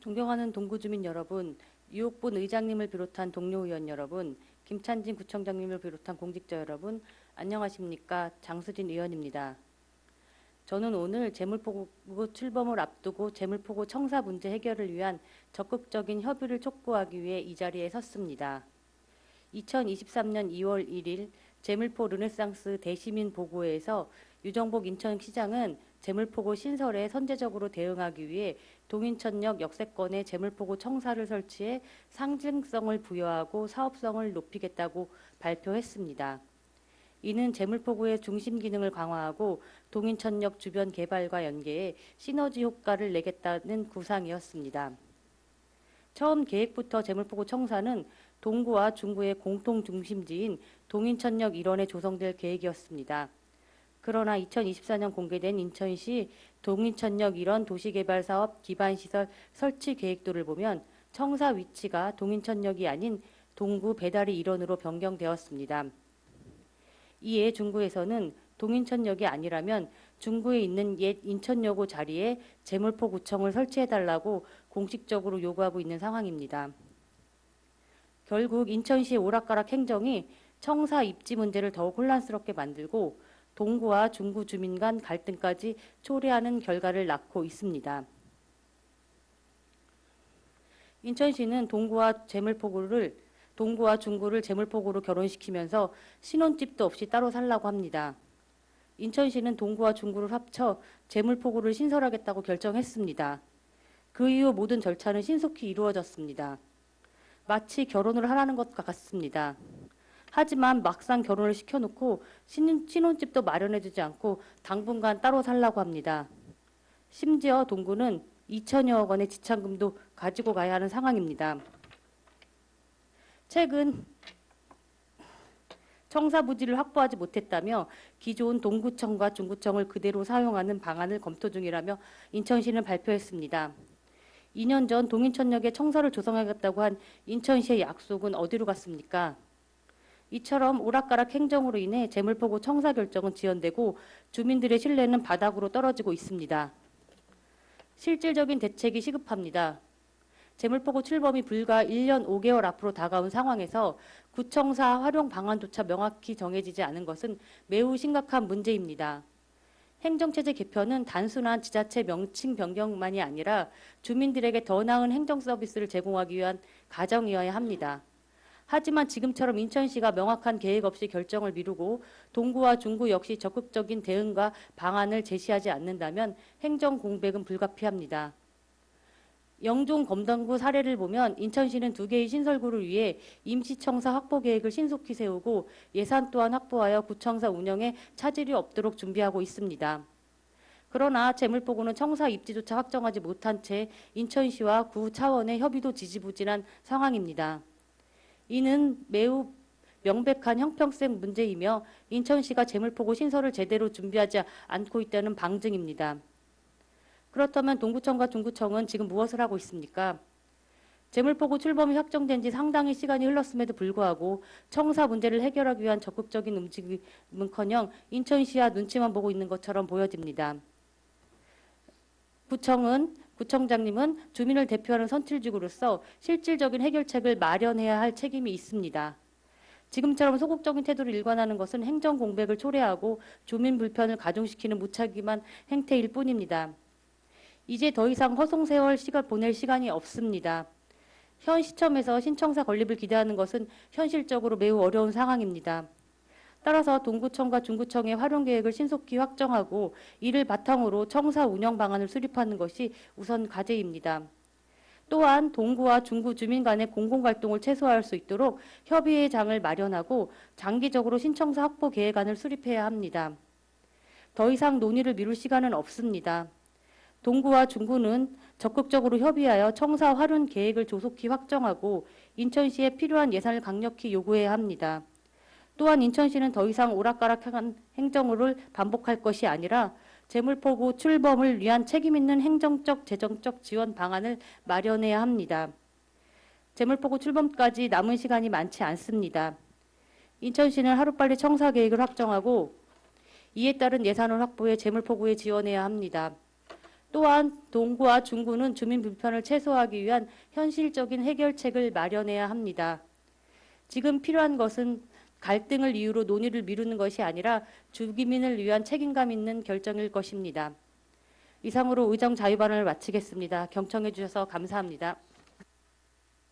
존경하는 동구주민 여러분, 유옥본 의장님을 비롯한 동료 의원 여러분, 김찬진 구청장님을 비롯한 공직자 여러분, 안녕하십니까? 장수진 의원입니다. 저는 오늘 재물포고 출범을 앞두고 재물포고 청사 문제 해결을 위한 적극적인 협의를 촉구하기 위해 이 자리에 섰습니다. 2023년 2월 1일 재물포 르네상스 대시민 보고회에서 유정복 인천시장은 재물포고 신설에 선제적으로 대응하기 위해 동인천역 역세권에 재물포고 청사를 설치해 상징성을 부여하고 사업성을 높이겠다고 발표했습니다. 이는 재물포구의 중심 기능을 강화하고 동인천역 주변 개발과 연계해 시너지 효과를 내겠다는 구상이었습니다. 처음 계획부터 재물포구 청사는 동구와 중구의 공통 중심지인 동인천역 일원에 조성될 계획이었습니다. 그러나 2024년 공개된 인천시 동인천역 일원 도시개발사업 기반시설 설치 계획도를 보면 청사 위치가 동인천역이 아닌 동구 배다리 일원으로 변경되었습니다. 이에 중구에서는 동인천역이 아니라면 중구에 있는 옛 인천여고 자리에 재물포구청을 설치해달라고 공식적으로 요구하고 있는 상황입니다. 결국 인천시의 오락가락 행정이 청사 입지 문제를 더욱 혼란스럽게 만들고 동구와 중구 주민 간 갈등까지 초래하는 결과를 낳고 있습니다. 인천시는 동구와 중구를 재물포구로 결혼시키면서 신혼집도 없이 따로 살라고 합니다. 인천시는 동구와 중구를 합쳐 재물포구를 신설하겠다고 결정했습니다. 그 이후 모든 절차는 신속히 이루어졌습니다. 마치 결혼을 하라는 것 같습니다. 하지만 막상 결혼을 시켜놓고 신혼집도 마련해주지 않고 당분간 따로 살라고 합니다. 심지어 동구는 2천여억 원의 지참금도 가지고 가야 하는 상황입니다. 최근 청사 부지를 확보하지 못했다며 기존 동구청과 중구청을 그대로 사용하는 방안을 검토 중이라며 인천시는 발표했습니다. 2년 전 동인천역에 청사를 조성하겠다고 한 인천시의 약속은 어디로 갔습니까? 이처럼 오락가락 행정으로 인해 재물포고 청사 결정은 지연되고 주민들의 신뢰는 바닥으로 떨어지고 있습니다. 실질적인 대책이 시급합니다. 재물포고 출범이 불과 1년 5개월 앞으로 다가온 상황에서 구청사 활용 방안조차 명확히 정해지지 않은 것은 매우 심각한 문제입니다. 행정체제 개편은 단순한 지자체 명칭 변경만이 아니라 주민들에게 더 나은 행정 서비스를 제공하기 위한 과정이어야 합니다. 하지만 지금처럼 인천시가 명확한 계획 없이 결정을 미루고 동구와 중구 역시 적극적인 대응과 방안을 제시하지 않는다면 행정 공백은 불가피합니다. 영종 검단구 사례를 보면 인천시는 2개의 신설구를 위해 임시청사 확보 계획을 신속히 세우고 예산 또한 확보하여 구청사 운영에 차질이 없도록 준비하고 있습니다. 그러나 재물포구는 청사 입지조차 확정하지 못한 채 인천시와 구 차원의 협의도 지지부진한 상황입니다. 이는 매우 명백한 형평성 문제이며 인천시가 재물포구 신설을 제대로 준비하지 않고 있다는 방증입니다. 그렇다면 동구청과 중구청은 지금 무엇을 하고 있습니까? 재물포구 출범이 확정된 지 상당히 시간이 흘렀음에도 불구하고 청사 문제를 해결하기 위한 적극적인 움직임은커녕 인천시와 눈치만 보고 있는 것처럼 보여집니다. 구청장님은 주민을 대표하는 선출직으로서 실질적인 해결책을 마련해야 할 책임이 있습니다. 지금처럼 소극적인 태도를 일관하는 것은 행정 공백을 초래하고 주민 불편을 가중시키는 무책임한 행태일 뿐입니다. 이제 더 이상 허송세월 보낼 시간이 없습니다. 현 시점에서 신청사 건립을 기대하는 것은 현실적으로 매우 어려운 상황입니다. 따라서 동구청과 중구청의 활용 계획을 신속히 확정하고 이를 바탕으로 청사 운영 방안을 수립하는 것이 우선 과제입니다. 또한 동구와 중구 주민 간의 공공활동을 최소화할 수 있도록 협의의 장을 마련하고 장기적으로 신청사 확보 계획안을 수립해야 합니다. 더 이상 논의를 미룰 시간은 없습니다. 동구와 중구는 적극적으로 협의하여 청사 활용 계획을 조속히 확정하고 인천시에 필요한 예산을 강력히 요구해야 합니다. 또한 인천시는 더 이상 오락가락한 행정을 반복할 것이 아니라 재물포구 출범을 위한 책임있는 행정적, 재정적 지원 방안을 마련해야 합니다. 재물포구 출범까지 남은 시간이 많지 않습니다. 인천시는 하루빨리 청사 계획을 확정하고 이에 따른 예산을 확보해 재물포구에 지원해야 합니다. 또한 동구와 중구는 주민 불편을 최소화하기 위한 현실적인 해결책을 마련해야 합니다. 지금 필요한 것은 갈등을 이유로 논의를 미루는 것이 아니라 주기민을 위한 책임감 있는 결정일 것입니다. 이상으로 의정 자유발언을 마치겠습니다. 경청해 주셔서 감사합니다.